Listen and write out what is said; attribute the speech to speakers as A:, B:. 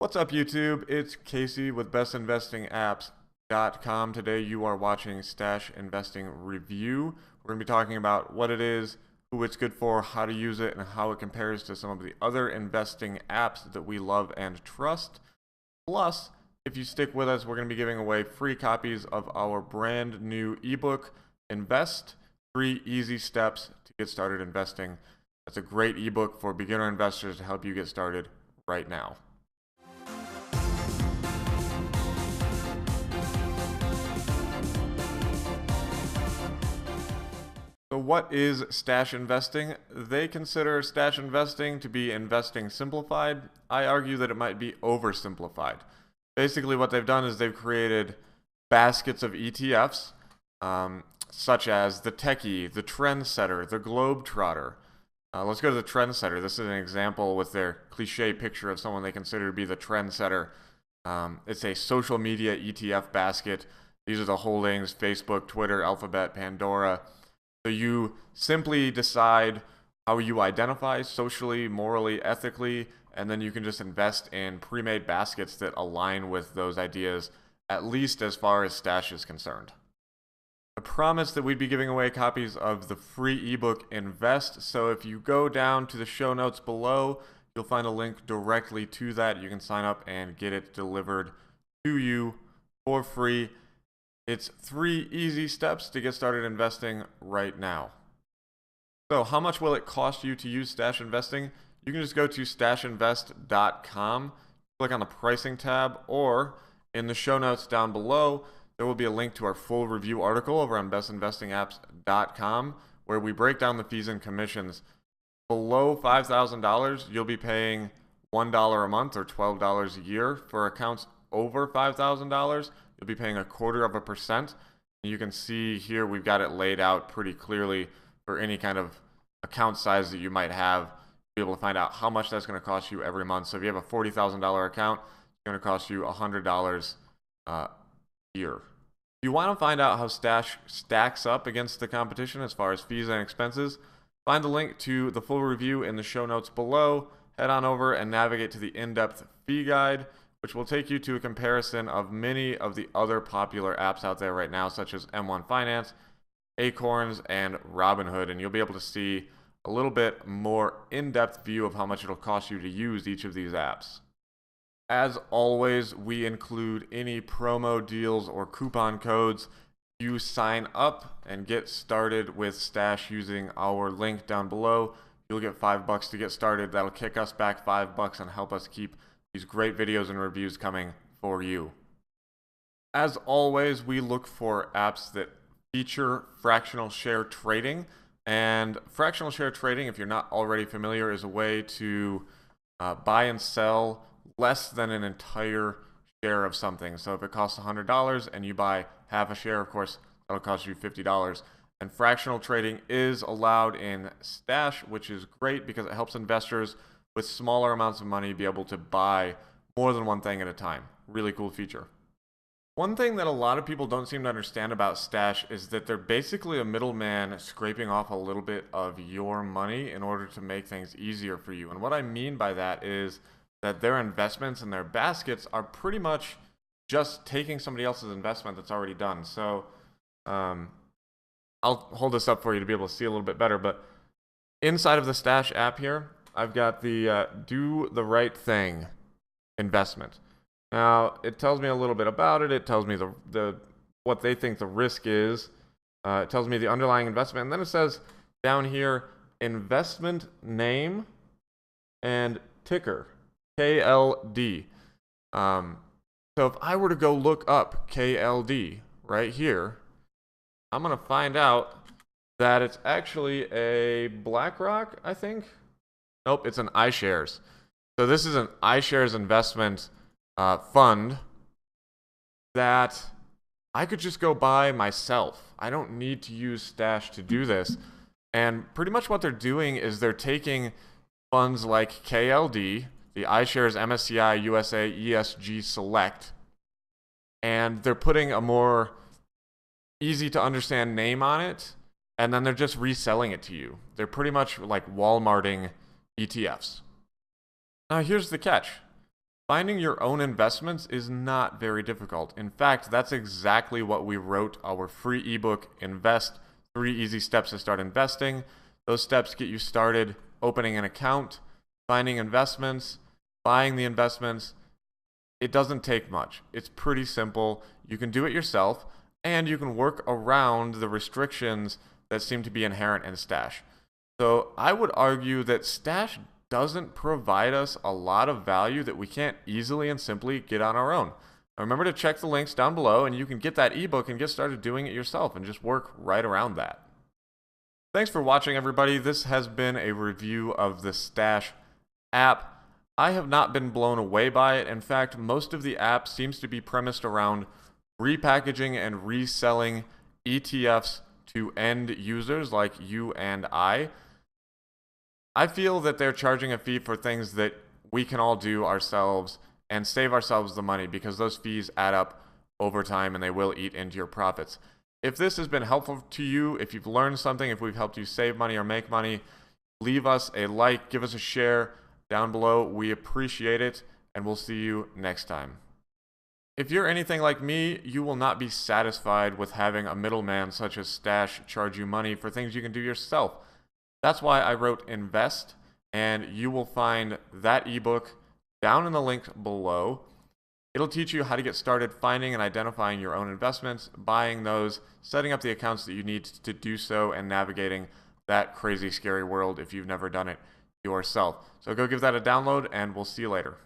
A: What's up, YouTube? It's Casey with bestinvestingapps.com. Today you are watching Stache Investing Review. We're going to be talking about what it is, who it's good for, how to use it, and how it compares to some of the other investing apps that we love and trust. Plus, if you stick with us, we're going to be giving away free copies of our brand new ebook, Invest 3 Easy Steps to Get Started Investing. That's a great ebook for beginner investors to help you get started right now. So what is Stache investing? They consider Stache investing to be investing simplified. I argue that it might be oversimplified. Basically what they've done is they've created baskets of ETFs, such as the Techie, the Trendsetter, the Globetrotter. Let's go to the Trendsetter. This is an example with their cliche picture of someone they consider to be the Trendsetter. It's a social media ETF basket. These are the holdings: Facebook, Twitter, Alphabet, Pandora. So you simply decide how you identify socially, morally, ethically, and then you can just invest in pre-made baskets that align with those ideas, at least as far as Stache is concerned. I promised that we'd be giving away copies of the free ebook Invest, so if you go down to the show notes below, you'll find a link directly to that. You can sign up and get it delivered to you for free. It's 3 easy steps to get started investing right now. So how much will it cost you to use Stache Investing? You can just go to stacheinvest.com, click on the pricing tab, or in the show notes down below, there will be a link to our full review article over on bestinvestingapps.com, where we break down the fees and commissions. Below $5,000, you'll be paying $1 a month or $12 a year. For accounts over $5,000, you'll be paying 0.25%. You can see here we've got it laid out pretty clearly for any kind of account size that you might have, to be able to find out how much that's going to cost you every month. So if you have a $40,000 account, it's going to cost you $100 a year. If you want to find out how Stache stacks up against the competition as far as fees and expenses, find the link to the full review in the show notes below. Head on over and navigate to the in-depth fee guide, which will take you to a comparison of many of the other popular apps out there right now, such as M1 Finance, Acorns, and Robinhood, and you'll be able to see a little bit more in-depth view of how much it'll cost you to use each of these apps. As always, we include any promo deals or coupon codes. You sign up and get started with Stache using our link down below. You'll get $5 to get started. That'll kick us back $5 and help us keep these great videos and reviews coming for you. As always, we look for apps that feature fractional share trading. And fractional share trading, if you're not already familiar, is a way to buy and sell less than an entire share of something. So if it costs $100 and you buy half a share, of course, that'll cost you $50. And fractional trading is allowed in Stache, which is great because it helps investors with smaller amounts of money be able to buy more than one thing at a time. Really cool feature. One thing that a lot of people don't seem to understand about Stache is that they're basically a middleman scraping off a little bit of your money in order to make things easier for you. And what I mean by that is that their investments and their baskets are pretty much just taking somebody else's investment that's already done. So I'll hold this up for you to be able to see a little bit better, but inside of the Stache app here, I've got the Do the Right Thing investment. Now, it tells me a little bit about it. It tells me what they think the risk is. It tells me the underlying investment. And then it says down here, investment name and ticker, KLD. So if I were to go look up KLD right here, I'm going to find out that it's actually a BlackRock, I think. Nope, it's an iShares. So this is an iShares investment fund that I could just go buy myself. I don't need to use Stache to do this. And pretty much what they're doing is they're taking funds like KLD, the iShares MSCI USA ESG Select, and they're putting a more easy to understand name on it, and then they're just reselling it to you. They're pretty much like Walmarting ETFs. Now here's the catch. Finding your own investments is not very difficult. In fact, that's exactly what we wrote our free ebook, Invest, 3 Easy Steps to Start Investing. Those steps get you started opening an account, finding investments, buying the investments. It doesn't take much. It's pretty simple. You can do it yourself, and you can work around the restrictions that seem to be inherent in Stache. So I would argue that Stache doesn't provide us a lot of value that we can't easily and simply get on our own. Now remember to check the links down below, and you can get that ebook and get started doing it yourself and just work right around that. Thanks for watching, everybody. This has been a review of the Stache app. I have not been blown away by it. In fact, most of the app seems to be premised around repackaging and reselling ETFs to end users like you and I. I feel that they're charging a fee for things that we can all do ourselves and save ourselves the money, because those fees add up over time and they will eat into your profits. If this has been helpful to you, if you've learned something, if we've helped you save money or make money, leave us a like, give us a share down below. We appreciate it, and we'll see you next time. If you're anything like me, you will not be satisfied with having a middleman such as Stache charge you money for things you can do yourself. That's why I wrote Invest, and you will find that ebook down in the link below. It'll teach you how to get started finding and identifying your own investments, buying those, setting up the accounts that you need to do so, and navigating that crazy, scary world if you've never done it yourself. So go give that a download, and we'll see you later.